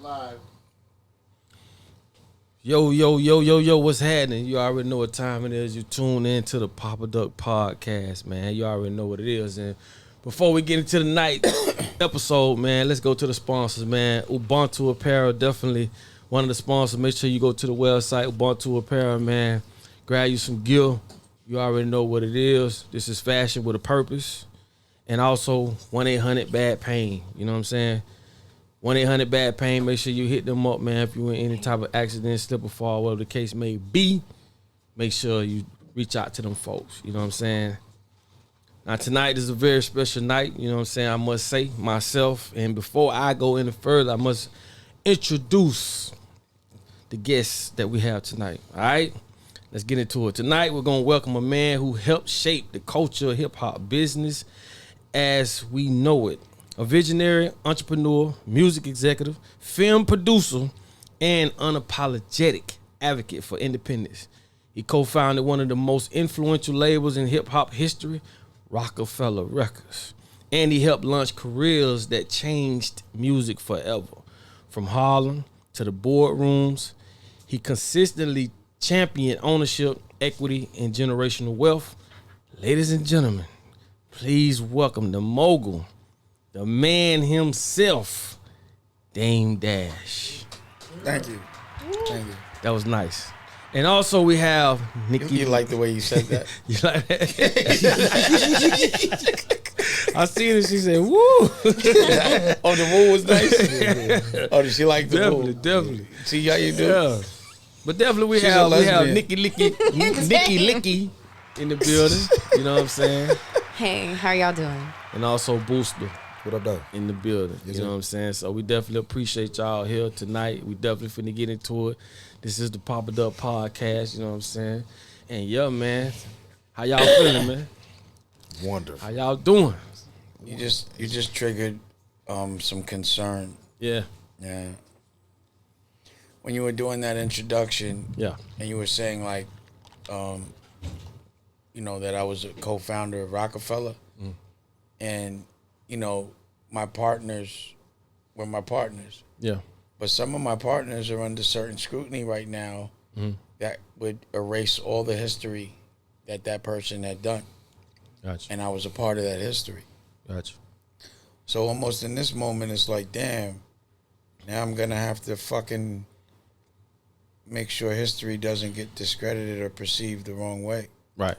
live. Yo, what's happening? You already know what time it is. You tune in to the Papa Duck Podcast, man. You already know what it is. And before we get into the night episode, man, let's go to the sponsors, man. Ubuntu Apparel, definitely one of the sponsors. Make sure you go to the website, Ubuntu Apparel, man. Grab you some gear. You already know what it is. This is fashion with a purpose. And also 1-800-BAD-PAIN. You know what I'm saying? 1-800-BAD-PAIN. Make sure you hit them up, man. If you're in any type of accident, slip or fall, whatever the case may be, make sure you reach out to them folks. You know what I'm saying? Now, tonight is a very special night. You know what I'm saying? I must say myself. And before I go any further, I must introduce the guests that we have tonight. All right? Let's get into it. Tonight, we're going to welcome a man who helped shape the culture of hip-hop business as we know it. A visionary, entrepreneur, music executive, film producer, and unapologetic advocate for independence. He co-founded one of the most influential labels in hip-hop history, Rockefeller Records. And he helped launch careers that changed music forever. From Harlem to the boardrooms, he consistently championed ownership, equity, and generational wealth. Ladies and gentlemen, please welcome the mogul, the man himself, Dame Dash. Thank you. Thank you. That was nice. And also we have Nikki. You like the way you said that? You like that? I seen it. She said, "Woo!" Oh, the woo was nice. Oh, did she like the woo? Definitely. See how you do? Yeah. But definitely we She's have a Nikki Licky in the building. You know what I'm saying? Hey, how y'all doing? And also Booster. What up, though? In the building. You know what I'm saying? So we definitely appreciate y'all here tonight. We definitely finna get into it. This is the Papa Duck Podcast, you know what I'm saying? And yeah, man, how y'all feeling, man? Wonderful. How y'all doing? You just triggered some concern. Yeah. Yeah. When you were doing that introduction, yeah, and you were saying like, you know, that I was a co-founder of Rockefeller, and you know, my partners were my partners. Yeah. But some of my partners are under certain scrutiny right now that would erase all the history that person had done. Gotcha. And I was a part of that history. Gotcha. So almost in this moment, it's like, damn, now I'm going to have to fucking make sure history doesn't get discredited or perceived the wrong way. Right.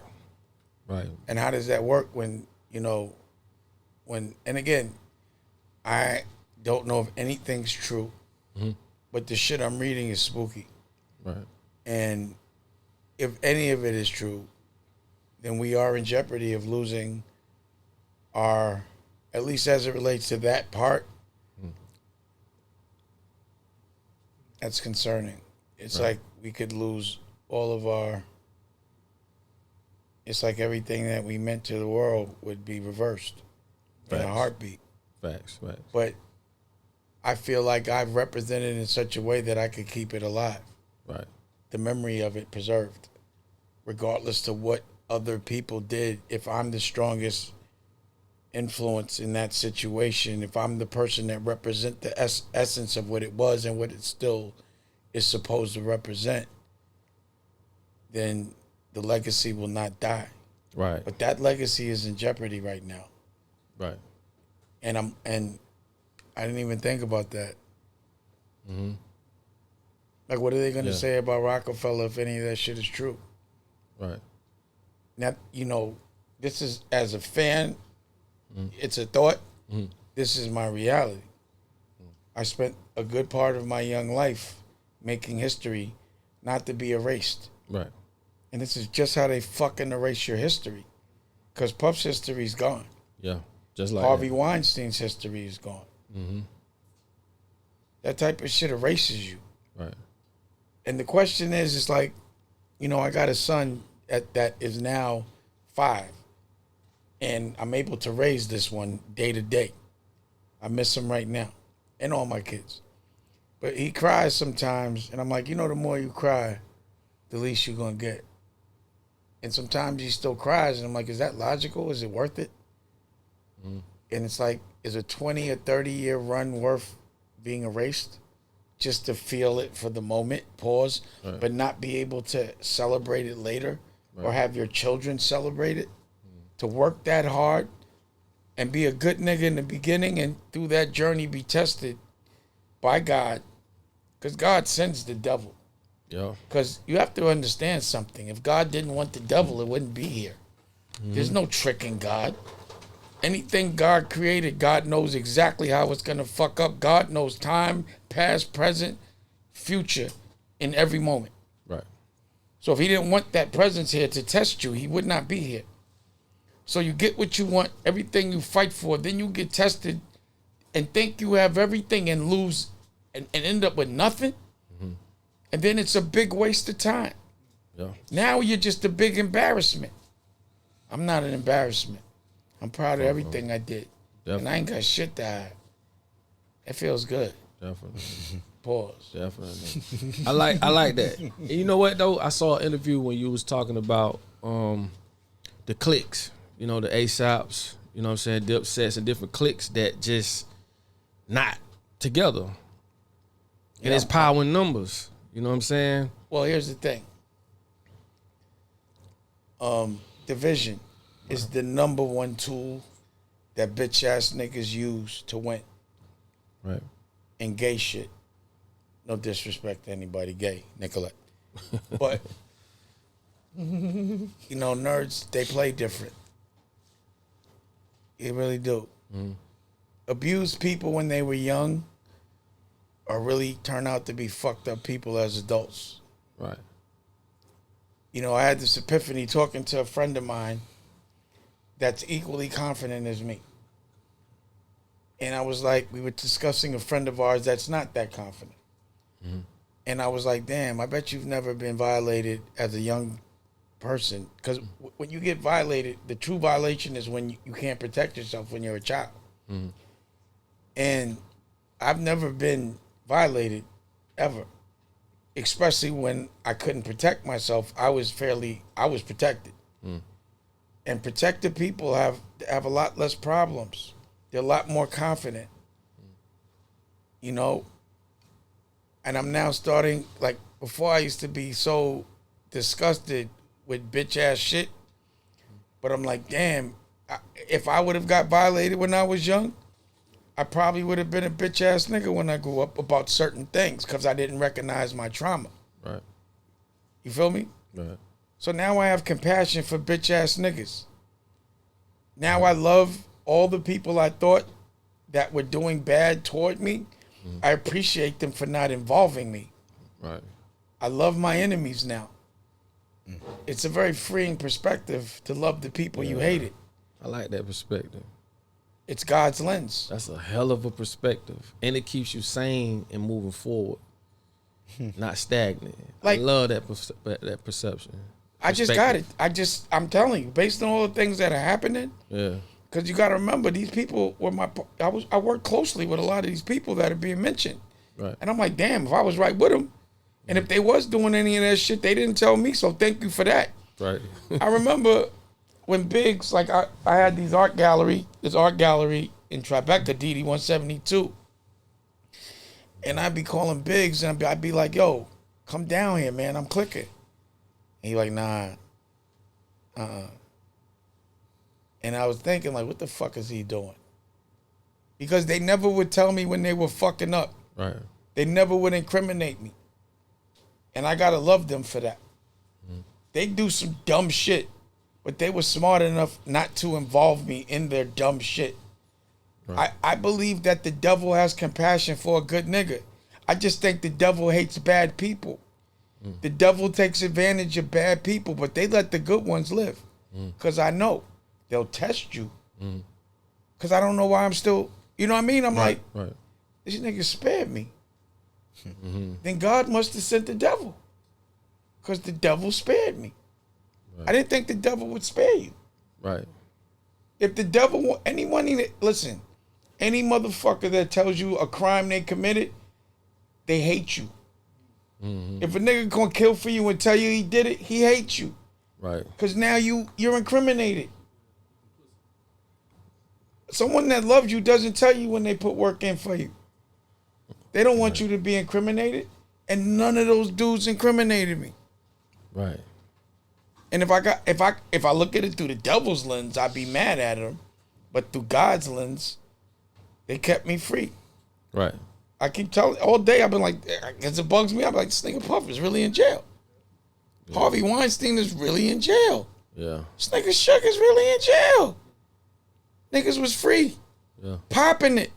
Right. And how does that work when, you know, and again, I don't know if anything's true, but the shit I'm reading is spooky. Right. And if any of it is true, then we are in jeopardy of losing our, at least as it relates to that part, that's concerning. It's like we could lose all of our, it's like everything that we meant to the world would be reversed. Facts. In a heartbeat. Facts. But I feel like I've represented in such a way that I could keep it alive. Right. The memory of it preserved, regardless to what other people did. If I'm the strongest influence in that situation, if I'm the person that represent the essence of what it was and what it still is supposed to represent, then the legacy will not die. Right. But that legacy is in jeopardy right now. Right. And I didn't even think about that. Like, what are they going to say about Rockefeller if any of that shit is true? Right. Now, you know, this is, as a fan, it's a thought. This is my reality. I spent a good part of my young life making history not to be erased. Right. And this is just how they fucking erase your history. Because Puff's history is gone. Yeah. Just like Harvey Weinstein's history is gone. That type of shit erases you. Right. And the question is, it's like, you know, I got a son that is now 5. And I'm able to raise this one day to day. I miss him right now. And all my kids. But he cries sometimes. And I'm like, you know, the more you cry, the least you're going to get. And sometimes he still cries. And I'm like, is that logical? Is it worth it? And it's like, is a 20 or 30 year run worth being erased? just to feel it for the moment, pause, but not be able to celebrate it later or have your children celebrate it. To work that hard and be a good nigga in the beginning and through that journey be tested by God. Because God sends the devil. Yeah. Because you have to understand something. If God didn't want the devil, it wouldn't be here. There's no tricking God. Anything God created, God knows exactly how it's going to fuck up. God knows time, past, present, future in every moment. Right. So if he didn't want that presence here to test you, he would not be here. So you get what you want, everything you fight for, then you get tested and think you have everything and lose and end up with nothing. And then it's a big waste of time. Yeah. Now you're just a big embarrassment. I'm not an embarrassment. I'm proud of everything I did. Definitely. And I ain't got shit to hide. It feels good. Definitely. Pause. Definitely. I like that. And you know what though? I saw an interview when you was talking about the cliques, you know, the ASAPs, you know what I'm saying, Dipsets and different cliques that just not together. And it's power in numbers. You know what I'm saying? Well, here's the thing. Division is the number one tool that bitch ass niggas use to win. Right. And gay shit. No disrespect to anybody gay, Nicolette. But, you know, nerds, they play different. They really do. Abused people when they were young or really turn out to be fucked up people as adults. Right. You know, I had this epiphany talking to a friend of mine that's equally confident as me. And I was like, we were discussing a friend of ours that's not that confident. And I was like, damn, I bet you've never been violated as a young person. Because when you get violated, the true violation is when you can't protect yourself when you're a child. And I've never been violated ever, especially when I couldn't protect myself. I was protected. And protected people have a lot less problems. They're a lot more confident. You know? And I'm now starting, like, before I used to be so disgusted with bitch ass shit. But I'm like, damn, if I would have got violated when I was young, I probably would have been a bitch ass nigga when I grew up about certain things because I didn't recognize my trauma. Right. You feel me? Right. So now I have compassion for bitch ass niggas. Now I love all the people I thought that were doing bad toward me. I appreciate them for not involving me. Right. I love my enemies now. It's a very freeing perspective to love the people you hated. I like that perspective. It's God's lens. That's a hell of a perspective. And it keeps you sane and moving forward. Not stagnant. Like, I love that perception. I just got it. I'm telling you, based on all the things that are happening. Yeah. Because you got to remember, these people were I worked closely with a lot of these people that are being mentioned. Right. And I'm like, damn, if I was right with them, and if they was doing any of that shit, they didn't tell me, so thank you for that. Right. I remember when Biggs, like I had this art gallery in Tribeca, DD 172. And I'd be calling Biggs, and I'd be like, yo, come down here, man, I'm clicking. And he like, nah, And I was thinking, like, what the fuck is he doing? Because they never would tell me when they were fucking up. Right. They never would incriminate me. And I gotta love them for that. They do some dumb shit, but they were smart enough not to involve me in their dumb shit. Right. I believe that the devil has compassion for a good nigga. I just think the devil hates bad people. The devil takes advantage of bad people, but they let the good ones live. Because I know they'll test you. Because I don't know why I'm still, you know what I mean? I'm like, this nigga spared me. Then God must have sent the devil. Because the devil spared me. I didn't think the devil would spare you. Right. If the devil, any motherfucker that tells you a crime they committed, they hate you. If a nigga gonna kill for you and tell you he did it, he hates you. Right. Because now you're incriminated. Someone that loves you doesn't tell you when they put work in for you. They don't want you to be incriminated, and none of those dudes incriminated me. Right. And if I look at it through the devil's lens, I'd be mad at them. But through God's lens, they kept me free. Right. I keep telling all day. I've been like, because it bugs me. I'm like, this nigga Puff is really in jail. Yeah. Harvey Weinstein is really in jail. Yeah. This nigga Shook is really in jail. Niggas was free. Yeah. Popping it.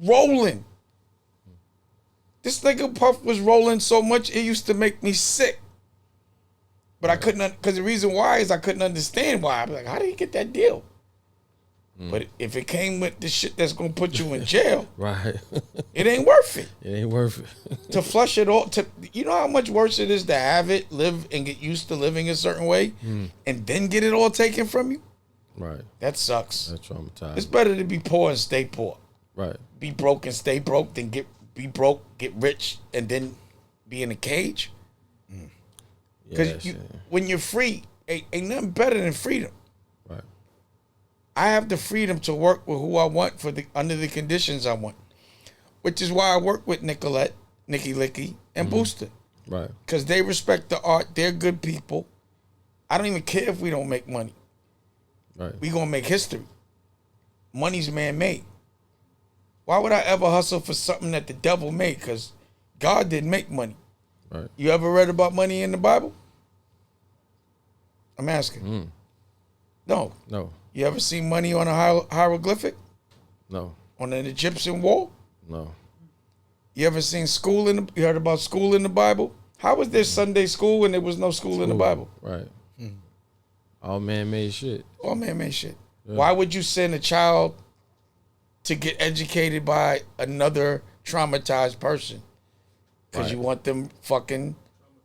Rolling. This nigga Puff was rolling so much, it used to make me sick. But I couldn't, because the reason why is I couldn't understand why. I'm like, how did he get that deal? But if it came with the shit that's going to put you in jail, right, it ain't worth it. It ain't worth it. To flush it all, you know how much worse it is to have it, live, and get used to living a certain way, and then get it all taken from you? Right. That sucks. That's traumatizing. It's better to be poor and stay poor. Right. Be broke and stay broke than be broke, get rich, and then be in a cage. Because when you're free, ain't nothing better than freedom. Right. I have the freedom to work with who I want under the conditions I want, which is why I work with Nicolette, Nicky Licky, and Booster. Right. Because they respect the art. They're good people. I don't even care if we don't make money. Right. We gonna make history. Money's man-made. Why would I ever hustle for something that the devil made? Because God didn't make money. Right. You ever read about money in the Bible? I'm asking. No. No. You ever seen money on a hieroglyphic? No. On an Egyptian wall? No. You ever seen you heard about school in the Bible? How was there Sunday school when there was no school in the Bible? Right. All man-made shit. All man-made shit. Yeah. Why would you send a child to get educated by another traumatized person? Because you want them fucking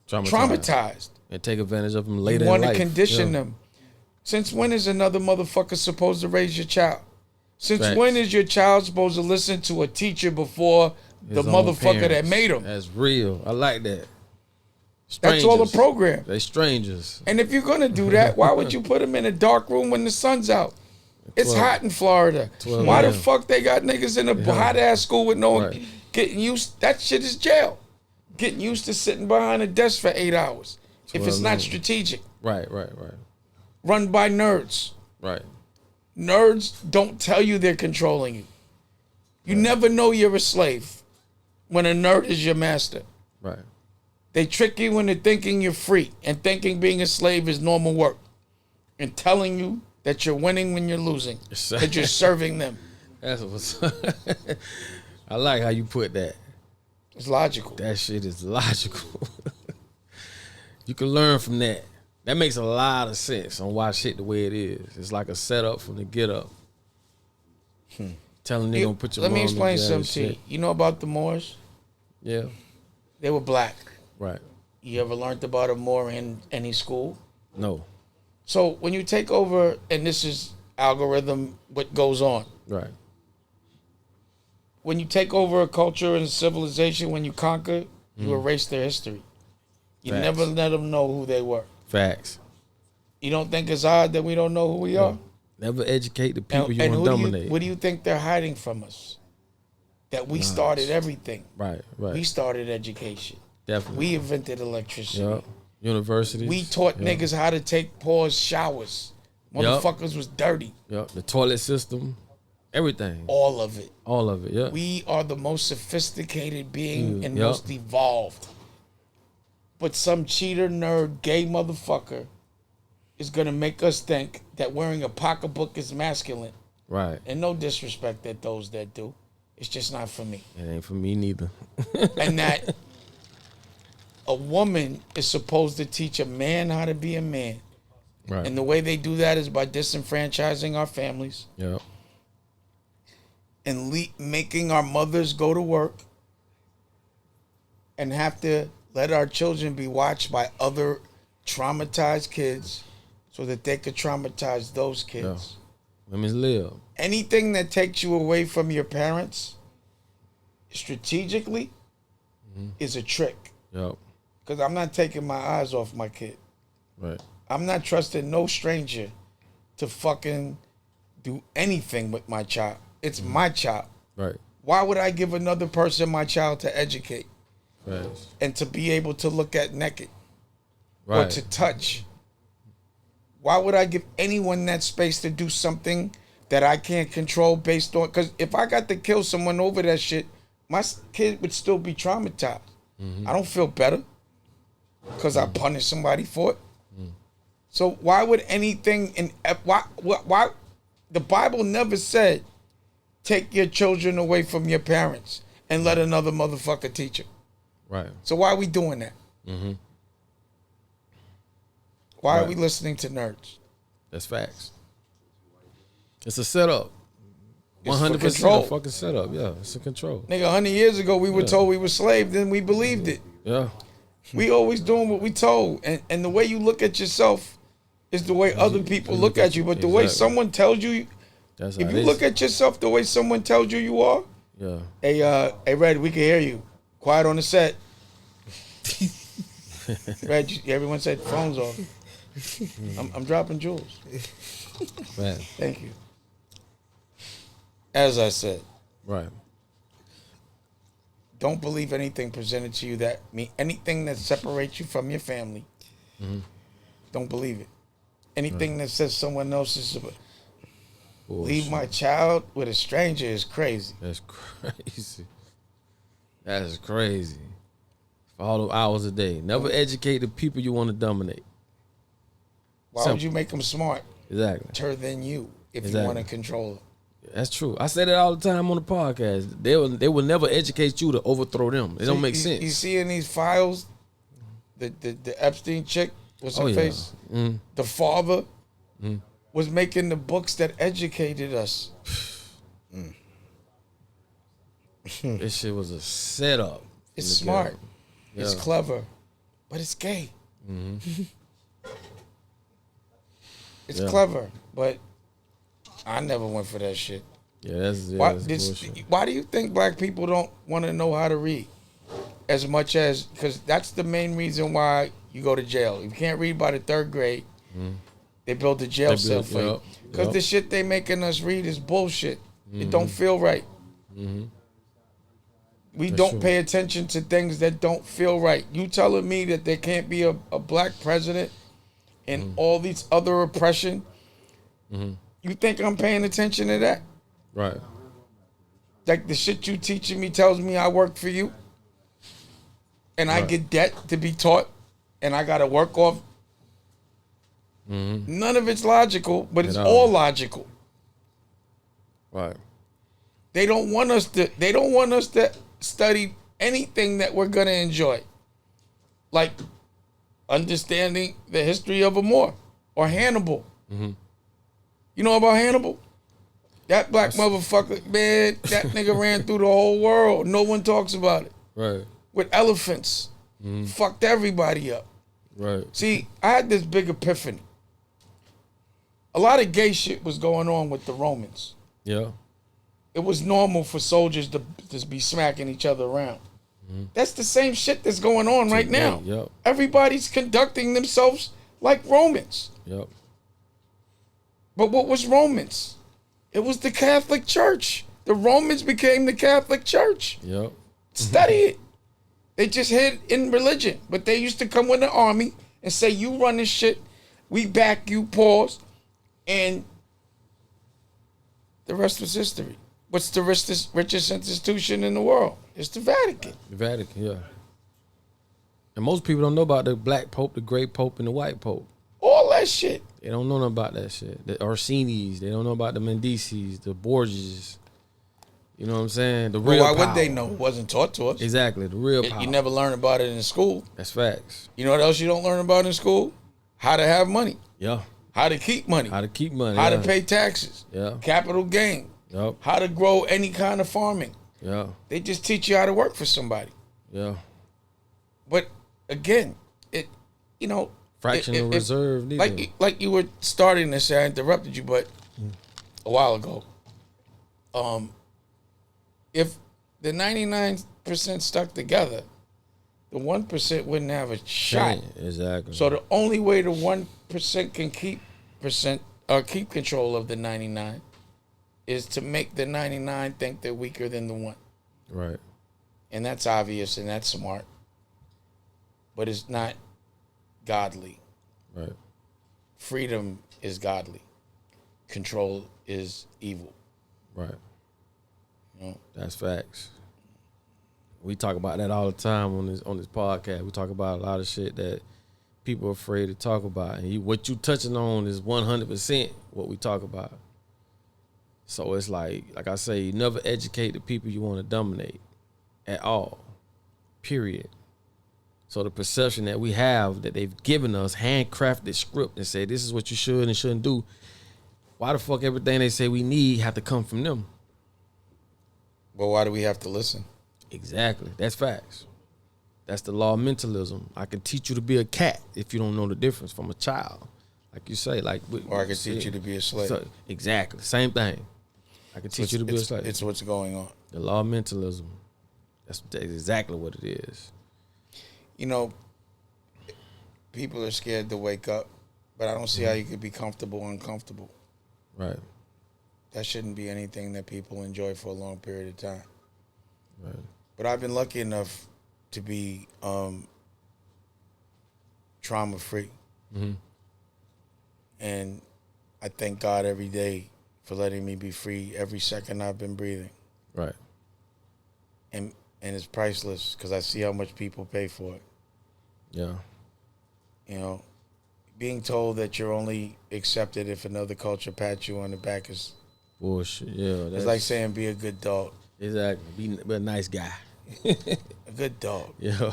traumatized. And take advantage of them later You in life. want to condition them. Since when is another motherfucker supposed to raise your child? Since when is your child supposed to listen to a teacher before the motherfucker that made him? That's real. I like that. Strangers. That's all the program. They strangers. And if you're going to do that, why would you put them in a dark room when the sun's out? It's hot in Florida. Why the fuck they got niggas in a hot-ass school with no one getting used? That shit is jail. Getting used to sitting behind a desk for 8 hours. If it's not strategic. Right. Run by nerds. Right. Nerds don't tell you they're controlling you. You never know you're a slave when a nerd is your master. Right. They trick you into thinking you're free and thinking being a slave is normal work and telling you that you're winning when you're losing, that you're serving them. That's what's I like how you put that. It's logical. That shit is logical. You can learn from that. That makes a lot of sense on why shit the way it is. It's like a setup from the get up. Telling they gonna put your Let me mom explain in jail something to you. You know about the Moors? Yeah. They were black. Right. You ever learned about a Moor in any school? No. So when you take over, and this is algorithm, what goes on. Right. When you take over a culture and civilization, when you conquer, you erase their history. You never let them know who they were. Facts. You don't think it's odd that we don't know who we are? Never educate the people you and want to dominate. What do you think they're hiding from us? That we started everything. Right. We started education. Definitely. We invented electricity. Yep. Universities. We taught niggas how to take pause showers. Motherfuckers was dirty. Yep. The toilet system. Everything. All of it. All of it, yeah. We are the most sophisticated being and most evolved. But some cheater, nerd, gay motherfucker is going to make us think that wearing a pocketbook is masculine. Right. And no disrespect at those that do. It's just not for me. It ain't for me neither. And that a woman is supposed to teach a man how to be a man. Right. And the way they do that is by disenfranchising our families. Yep. And making our mothers go to work and have to let our children be watched by other traumatized kids so that they could traumatize those kids. Yeah. Women's live. Anything that takes you away from your parents strategically is a trick. Yep. Because I'm not taking my eyes off my kid. Right. I'm not trusting no stranger to fucking do anything with my child. It's my child. Right. Why would I give another person my child to educate Right. and to be able to look at naked or Right. to touch? Why would I give anyone that space to do something that I can't control based on? Because if I got to kill someone over that shit, my kid would still be traumatized. I don't feel better because I punished somebody for it. So why would anything why the Bible never said take your children away from your parents and let another motherfucker teach them. Right. So why are we doing that? Why are Right. we listening to nerds? That's facts. It's a setup. It's for 100% control. a fucking setup. Yeah, it's a control. Nigga, 100 years ago we were told we were slaves, and we believed it. Yeah. We always doing what we told. And the way you look at yourself is the way other people look at you. But the way Exactly. someone tells you, That's if how you it look is. at yourself the way someone tells you you are, Yeah. hey Red, we can hear you. Quiet on the set. Red, everyone said phones off. I'm dropping jewels. Man. Thank you. As I said, Right. don't believe anything presented to you anything that separates you from your family. Don't believe it. Anything that says someone else is leave my child with a stranger is crazy. That's crazy. That is crazy. For all the hours a day. Never educate the people you want to dominate. Why would Simple. you make them smart Exactly. than you if you Exactly. want to control them? That's true. I say that all the time on the podcast. They will never educate you to overthrow them. It don't make sense. You see in these files, the Epstein chick, what's her face? The father was making the books that educated us. This shit was a setup. It's Look at smart. it. It's Yeah. clever. But it's gay. It's Yeah. clever, but I never went for that shit. Yeah, that's bullshit. Why do you think black people don't want to know how to read as much as, because that's the main reason why you go to jail. If you can't read by the 3rd grade, they build a jail cell for you. Because the shit they making us read is bullshit. It don't feel right. We That's don't true. pay attention to things that don't feel right. You telling me that there can't be a black president and all these other oppression? You think I'm paying attention to that? Right. Like the shit you teaching me tells me I work for you, and I Right. get debt to be taught, and I got to work off. None of it's logical, but it's At all. all logical. Right. They don't want us to. They don't want us to study anything that we're gonna enjoy, like understanding the history of a Moor or Hannibal. You know about Hannibal? That black motherfucker, man, that nigga ran through the whole world. No one talks about it. Right. With elephants. Fucked everybody up. Right. See, I had this big epiphany. A lot of gay shit was going on with the Romans. Yeah. It was normal for soldiers to just be smacking each other around. That's the same shit that's going on right now. Yep. Everybody's conducting themselves like Romans. Yep. But what was Romans? It was the Catholic Church. The Romans became the Catholic Church. Yep. Study it. They just hid in religion. But they used to come with an army and say, you run this shit, we back you, pause. And the rest was history. What's the richest institution in the world? It's the Vatican. The Vatican, yeah. And most people don't know about the black pope, the gray pope, and the white pope. All that shit. They don't know nothing about that shit. The Orsinis, they don't know about the Medicis, the Borgias. You know what I'm saying? The Well, real why power. would they know? It wasn't taught to us. Exactly, the real power. You never learn about it in school. That's facts. You know what else you don't learn about in school? How to have money. Yeah. How to keep money. How to keep money. How yeah. to pay taxes. Yeah. Capital gain. Yep. How to grow any kind of farming. Yeah. They just teach you how to work for somebody. Yeah. But again, Fractional reserve. Neither. like you were starting to say, I interrupted you, but a while ago. If the 99% stuck together, the 1% wouldn't have a shot. Yeah, exactly. So the only way the 1% can keep control of the 99 is to make the 99 think they're weaker than the one. Right. And that's obvious and that's smart. But it's not godly. Right. Freedom is godly. Control is evil. Right. You know? That's facts. We talk about that all the time on this podcast. We talk about a lot of shit that people are afraid to talk about. And what you touching on is 100% what we talk about. So it's like I say, you never educate the people you want to dominate at all. Period. So the perception that we have that they've given us, handcrafted script and say this is what you should and shouldn't do. Why the fuck everything they say we need have to come from them? But why do we have to listen? Exactly. That's facts. That's the law of mentalism. I can teach you to be a cat if you don't know the difference from a child. Like you say, or I can teach you to be a slave. So, exactly. Same thing. I can teach you to be a slave. It's what's going on. The law of mentalism. That's exactly what it is. You know, people are scared to wake up, but I don't see how you could be comfortable uncomfortable. Right. That shouldn't be anything that people enjoy for a long period of time. Right. But I've been lucky enough to be trauma free. Mm-hmm. And I thank God every day for letting me be free every second I've been breathing. Right. And it's priceless because I see how much people pay for it. Yeah. You know, being told that you're only accepted if another culture pats you on the back is bullshit. Yeah. It's like saying be a good dog. Exactly. Be a nice guy. A good dog. Yeah.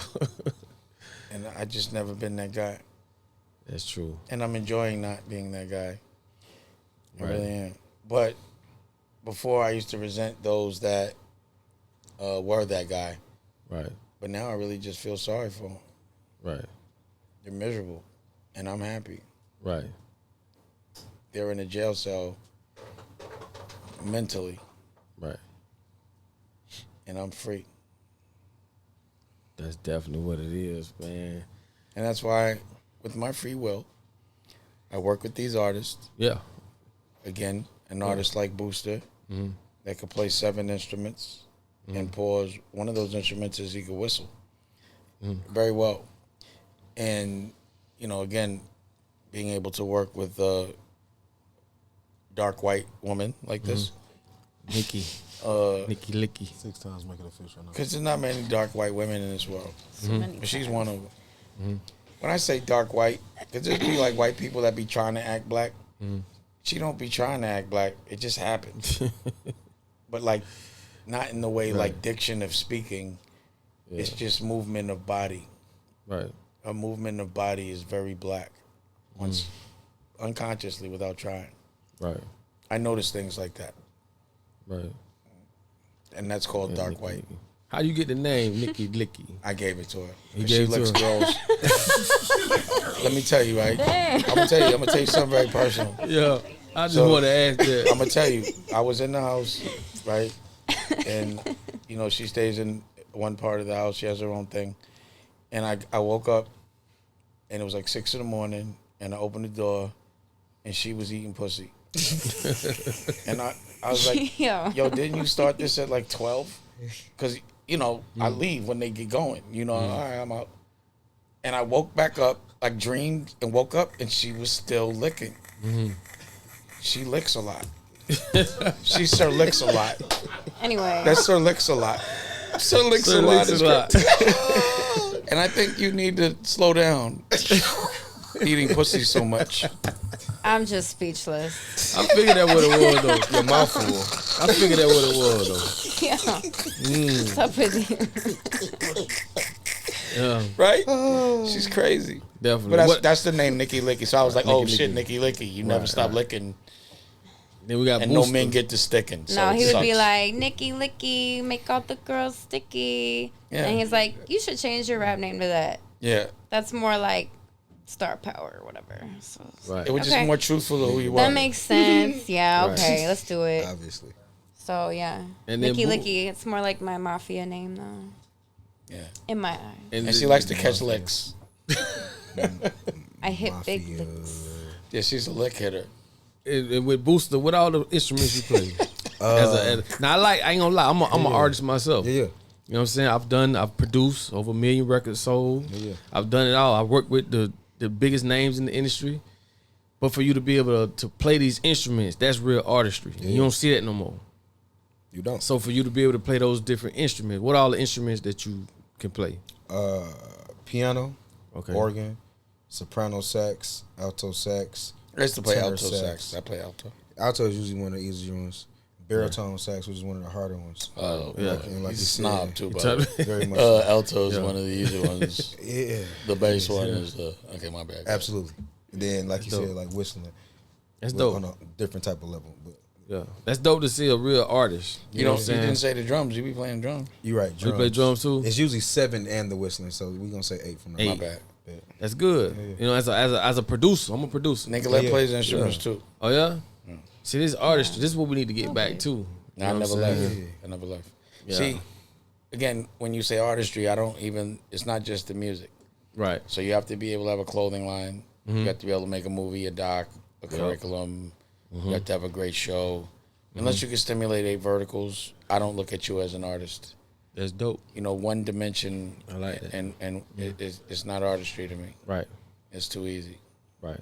And I just never been that guy. That's true. And I'm enjoying not being that guy. I Right. really am. But before I used to resent those that were that guy. Right. But now I really just feel sorry for them. Right. They're miserable. And I'm happy. Right. They're in a jail cell mentally. Right. And I'm free. That's definitely what it is, man. And that's why, with my free will, I work with these artists. Yeah. Again, an artist like Booster that could play 7 instruments and pause. One of those instruments is he could whistle very well. And, you know, again, being able to work with a dark white woman like this. Nicky Licky. 6 times make it official. Because there's not many dark white women in this world. So many But she's times. one of them. When I say dark white, because there's be like white people that be trying to act black. She don't be trying to act black. It just happens. But like, not in the way like diction of speaking. Yeah. It's just movement of body. Right. A movement of body is very black. Once unconsciously without trying. Right. I notice things like that. Right. And that's called Yeah, dark Nicky white. Licky. How you get the name Nicky Licky? I gave it to her. You 'Cause gave she it to licks her? girls. Let me tell you, right? I'm gonna tell you something very personal. Yeah. I just So, want to ask that. I'm gonna tell you, I was in the house, right? And you know, she stays in one part of the house. She has her own thing. And I woke up, and it was like 6 a.m. And I opened the door, and she was eating pussy. And I was like, yo, didn't you start this at like 12? Because, you know, I leave when they get going. You know, all right, I'm out. And I woke back up, like dreamed and woke up, and she was still licking. She licks a lot. She Sir licks a lot. Anyway. That's Sir licks a lot. Sir licks a lot. Is great. And I think you need to slow down eating pussy so much. I'm just speechless. I figured that what it was though. Your mouth full. I figured that what it was though. Yeah. What's up with you? Yeah. Right? She's crazy. Definitely. But that's the name, Nicky Licky. So I was like, Nicky oh shit, Licky. Nicky Licky. You never stop right. licking. Then we got And Booster. no men get to sticking. So No, it he would be sucks. like, Nicky Licky, make all the girls sticky. Yeah. And he's like, you should change your rap name to that. Yeah. That's more like star power or whatever. So Right. It was Okay. just more truthful to who you were. that makes sense. Yeah, Right. okay, let's do it. Obviously. So yeah. And then Nicky Boo- Licky, it's more like my mafia name though. Yeah. In my eyes. And she likes to catch licks. I hit big Mafia. licks. Yeah, she's a lick hitter. And with Booster, what all the instruments you play? Now I ain't gonna lie, I'm an artist myself. Yeah. You know what I'm saying? I've produced over 1 million records sold. Yeah. I've done it all. I worked with the biggest names in the industry. But for you to be able to play these instruments, that's real artistry. Yeah. You don't see that no more. You don't. So for you to be able to play those different instruments, what are all the instruments that you can play? Piano, Okay. organ, soprano sax, alto sax. I used to play tenor alto sax. I play alto. Alto is usually one of the easier ones. Baritone sax, which is one of the harder ones. Oh, Yeah. Like he's you a snob said, too, You bro. very much. Alto is one of the easy ones. Yeah, The bass one is the okay. My bad. absolutely. And then, like you dope. said, like whistling. That's Well, dope. on a different type of level. But Yeah, that's dope to see a real artist. You know, you didn't say the drums. You be playing drums. you're right. You play drums too? It's usually 7 and the whistling, so we're gonna say 8 from now. 8. My bad. Yeah. That's good. You know, as a producer, I'm a producer. Nicolette Yeah. plays instruments too. Oh yeah. See, this artistry. This is what we need to get back to. You No, I know never what I'm left. saying? I never left. Yeah. See, again, when you say artistry, I don't even. It's not just the music. Right. So you have to be able to have a clothing line. You have to be able to make a movie, a doc, a curriculum. You have to have a great show. Unless you can stimulate 8 verticals, I don't look at you as an artist. That's dope. You know, one dimension. I like that. And it's not artistry to me. Right. It's too easy. Right.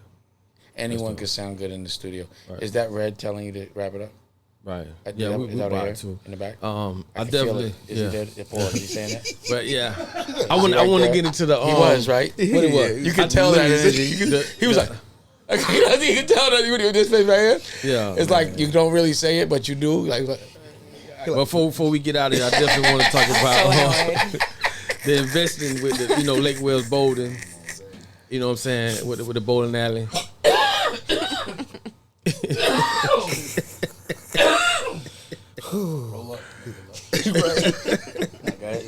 Anyone can sound good in the studio. Right. Is that Red telling you to wrap it up? Right. Is Yeah, that- we is that buy here it too. in the back. I can feel definitely. it. Is Yeah. he there? Pause. Is he saying that? But yeah, I want right to there? get into the. He was right. What it was? You can tell that. He was like, you can tell that with this face right here. Yeah, it's like you don't really say it, but you do. Like, Before we get out of here, I definitely want to talk about the investing with the Lake Wales bowling. You know what I'm saying with the bowling alley.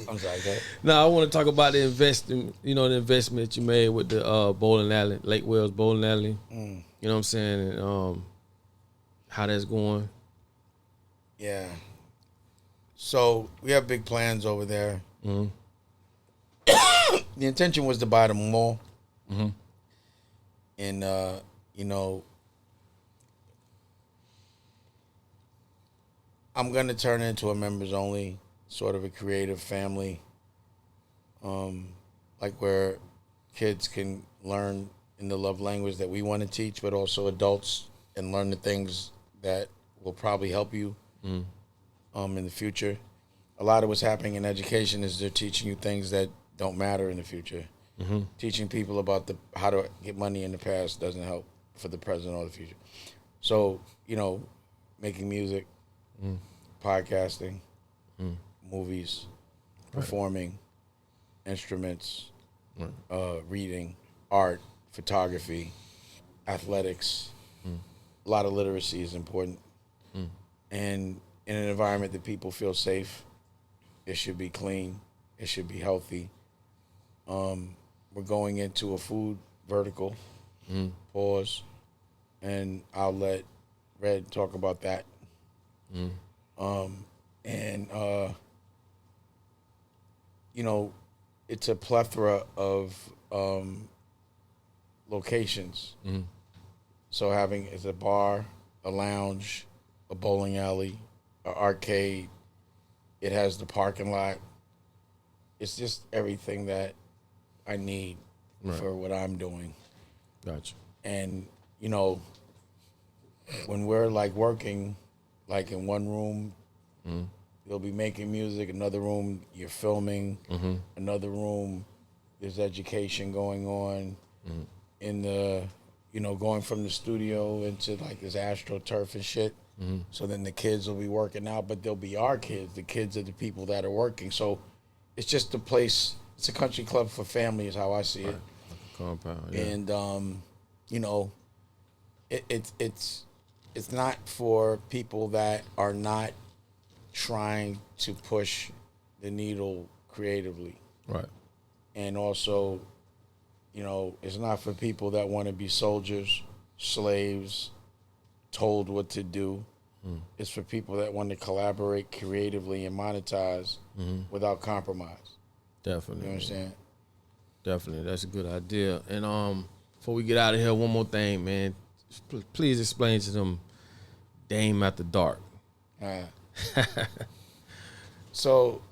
I'm sorry. Go ahead. Now I want to talk about the investing. The investment you made with the bowling alley, Lake Wales bowling alley. You know what I'm saying? And, how that's going. Yeah. So we have big plans over there. Mm-hmm. The intention was to buy the mall. And I'm gonna turn it into a members only, sort of a creative family. Like where kids can learn in the love language that we want to teach, but also adults and learn the things that will probably help you in the future. A lot of what's happening in education is they're teaching you things that don't matter in the future. Teaching people about how to get money in the past doesn't help for the present or the future. So, making music, podcasting, movies, performing, instruments, reading, art, photography, athletics. A lot of literacy is important. And in an environment that people feel safe, it should be clean, it should be healthy. We're going into a food vertical, pause, and I'll let Red talk about that. It's a plethora of locations. So having is a bar, a lounge, a bowling alley, an arcade. It has the parking lot. It's just everything that I need for what I'm doing. Gotcha. And, when we're like working, like in one room, you'll be making music, another room, you're filming, another room, there's education going on. In the, going from the studio into like this AstroTurf and shit. So then the kids will be working out, but they'll be our kids, the kids of the people that are working. So it's just a place, it's a country club for family is how I see it. Compound. Yeah. And, it's not for people that are not trying to push the needle creatively. Right. And also, it's not for people that want to be soldiers, slaves, told what to do. It's for people that want to collaborate creatively and monetize without compromise. Definitely. You understand? Definitely. That's a good idea. And before we get out of here, one more thing, man. Please explain to them Dame After Dark. So,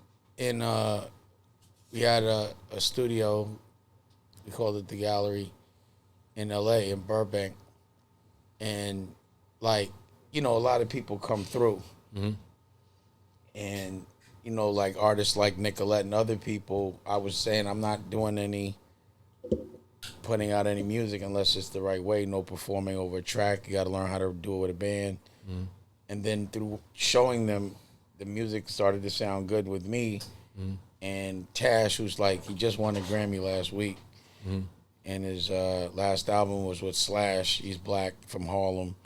we had a studio. We called it the Gallery in L.A. in Burbank, and like a lot of people come through, and like artists like Nicolette and other people. I was saying I'm not doing putting out any music unless it's the right way. No performing over a track. You got to learn how to do it with a band, and then through showing them, the music started to sound good with me. And Tash, who's like, he just won a Grammy last week. And his last album was with Slash. He's black from Harlem.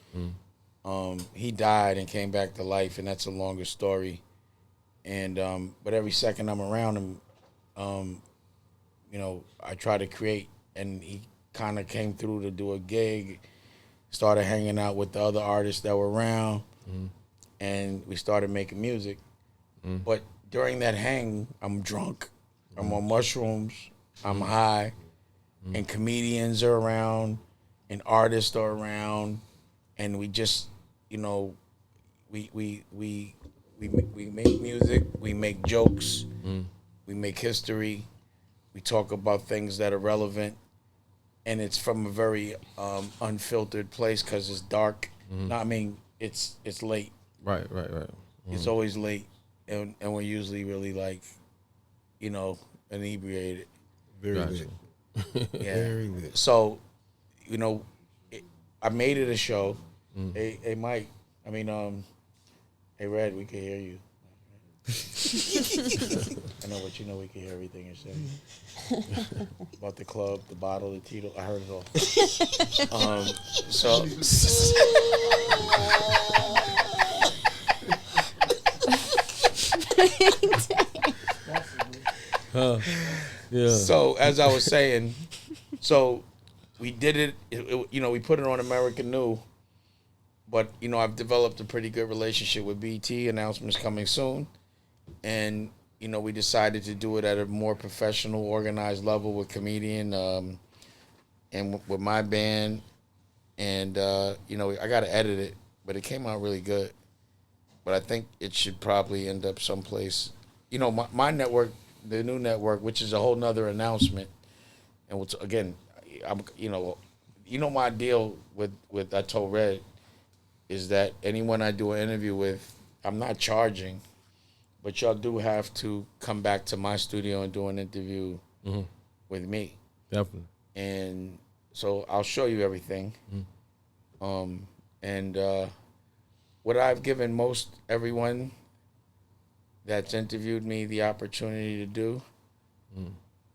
He died and came back to life, and that's a longer story. And but every second I'm around him, I try to create. And he kind of came through to do a gig, started hanging out with the other artists that were around, and we started making music. But during that hang, I'm drunk, I'm on mushrooms, I'm high. And comedians are around, and artists are around, and we just, we make music, we make jokes, we make history, we talk about things that are relevant, and it's from a very unfiltered place because it's dark. No, I mean it's late. Right. It's always late, and we're usually really like, inebriated. Very Gotcha. lit. Yeah. Very lit. So, I made it a show. Hey, Mike. I mean, hey, Red. We can hear you. I know, but we can hear everything you're saying about the club, the bottle, the Tidal. I heard it all. So. Yeah. So as I was saying, we did it. We put it on American New, but I've developed a pretty good relationship with BT. Announcements coming soon, and we decided to do it at a more professional, organized level with comedian, and with my band, and I got to edit it, but it came out really good. But I think it should probably end up someplace. My network. The new network, which is a whole nother announcement, and which, again, my deal with I told Red is that anyone I do an interview with, I'm not charging, but y'all do have to come back to my studio and do an interview with me. Definitely. And so I'll show you everything. And what I've given most everyone that's interviewed me the opportunity to do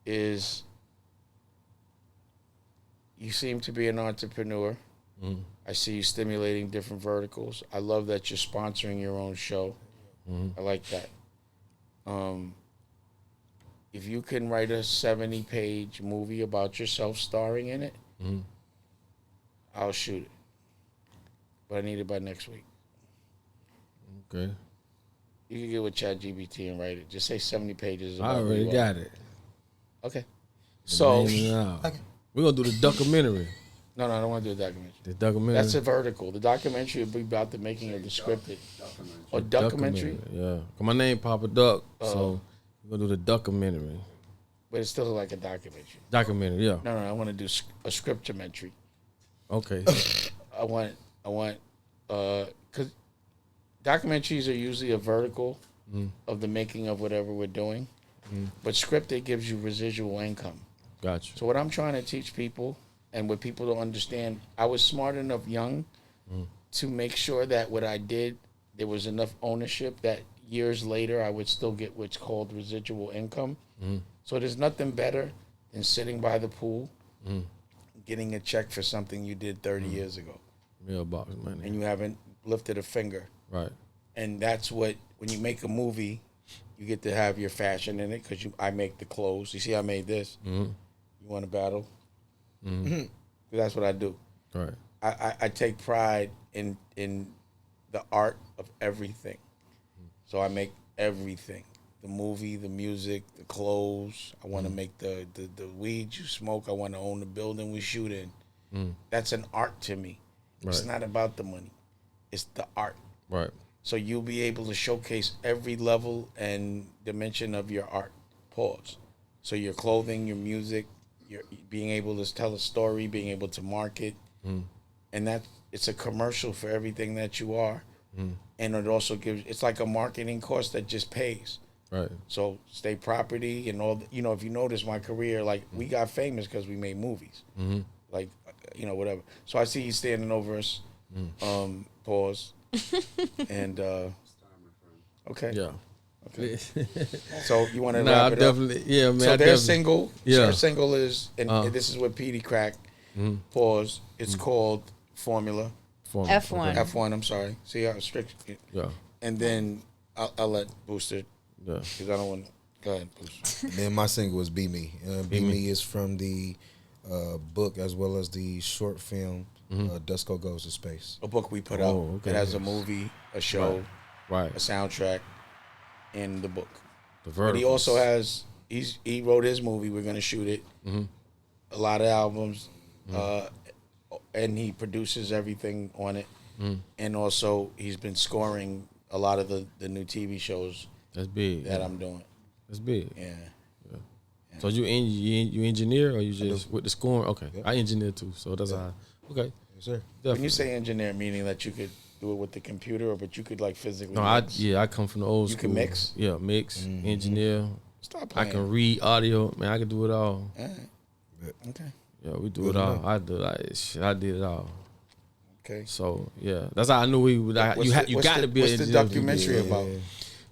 is, you seem to be an entrepreneur. I see you stimulating different verticals. I love that you're sponsoring your own show. I like that. If you can write a 70-page movie about yourself starring in it, I'll shoot it. But I need it by next week. Okay. You can get with ChatGPT and write it. Just say 70 pages. I already got it. Okay. So we're gonna do the documentary. No, I don't want to do a documentary. The documentary. That's a vertical. The documentary will be about the making of the scripted. Or documentary? Yeah. My name Papa Duck, so we're gonna do the documentary. But it's still like a documentary. Documentary, yeah. No, I want to do a scriptumentary. Okay. I want, because documentaries are usually a vertical of the making of whatever we're doing. But scripted gives you residual income. Gotcha. So what I'm trying to teach people, and what people don't understand, I was smart enough young to make sure that what I did, there was enough ownership that years later I would still get what's called residual income. So there's nothing better than sitting by the pool, getting a check for something you did 30 years ago. Mailbox money. And you haven't lifted a finger. Right. And that's what, when you make a movie, you get to have your fashion in it, because I make the clothes. You see, I made this. You want to battle? That's what I do. Right. I take pride in the art of everything. So I make everything. The movie, the music, the clothes. I want to make the weed you smoke. I want to own the building we shoot in. That's an art to me. Right. It's not about the money. It's the art. Right. So you'll be able to showcase every level and dimension of your art. Pause. So your clothing, your music, your being able to tell a story, being able to market, and that it's a commercial for everything that you are. And it also gives, it's like a marketing course that just pays. Right. So State Property and all, you know, if you notice my career, like we got famous because we made movies. Like, you know, whatever. So I see you standing over us. Pause. And, okay. Yeah. Okay. So you want to Nah, wrap it definitely. up? Yeah, man. So their single, Yeah. their single is, and this is what Petey cracked. Pause. It's called Formula. F1. F1. I'm sorry. See how strict. Yeah. And then I'll let Booster, Yeah. because I don't want. Go ahead, Booster. Then my single was Be Me. Be Me is from the book as well as the short film Dusko Goes to Space. A book we put Oh, out. okay. It has a movie, a show, Right. a soundtrack, and the book. The But verticals. he also has. He wrote his movie. We're gonna shoot it. A lot of albums, and he produces everything on it. And also, he's been scoring a lot of the new TV shows That's big. that I'm doing. That's big. Yeah. So you engineer or you just with the scoring? Okay. I engineer too, so that's how. Okay. Yes, sir. When you say engineer, meaning that you could do it with the computer, but you could like physically. No, mix? I come from the old You school. can mix? Yeah, mix, engineer. Stop I playing. can read audio. Man, I can do it all. All right. Okay. Yeah, we do it all. I did it all. Okay. So yeah, that's how I knew you got to be. What's an the engineer. documentary about?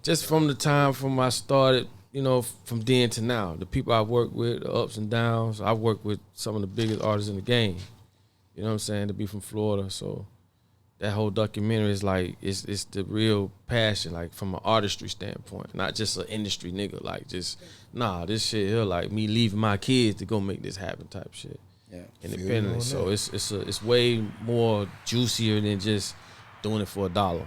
Just from the time from I started, you know, from then to now, the people I work with, the ups and downs. I work with some of the biggest artists in the game. You know what I'm saying? To be from Florida, so that whole documentary is like it's the real passion, like from an artistry standpoint, not just an industry nigga. Like just this shit here, like me leaving my kids to go make this happen type shit. Yeah. Independently, so it's way more juicier than just doing it for $1.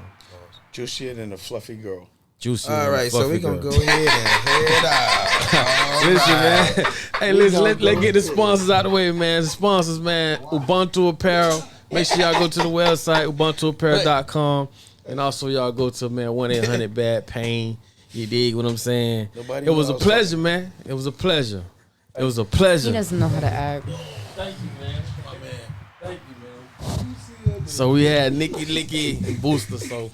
Juicier than a fluffy girl. Juicy. All right, so we're going to go ahead and head out. Listen, man. Hey, listen, let's get the sponsors out of the way, man. The sponsors, man. Ubuntu Apparel. Make sure y'all go to the website, ubuntuapparel.com. And also y'all go to, man, 1-800-BAD-PAIN. You dig what I'm saying? Nobody It was a knows pleasure, man. It was a pleasure. It was a pleasure. He doesn't know how to act. Thank you, man. My man. Thank you, man. So we had Nicky Licky and Booster. So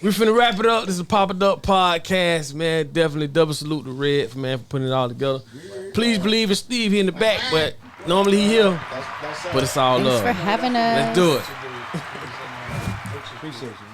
we finna wrap it up. This is a Pop-It Up podcast, man. Definitely double salute to Red, man, for putting it all together. Please believe in Steve here in the back, but normally he here. But it's all Thanks love. for having us. Let's do it. Appreciate you.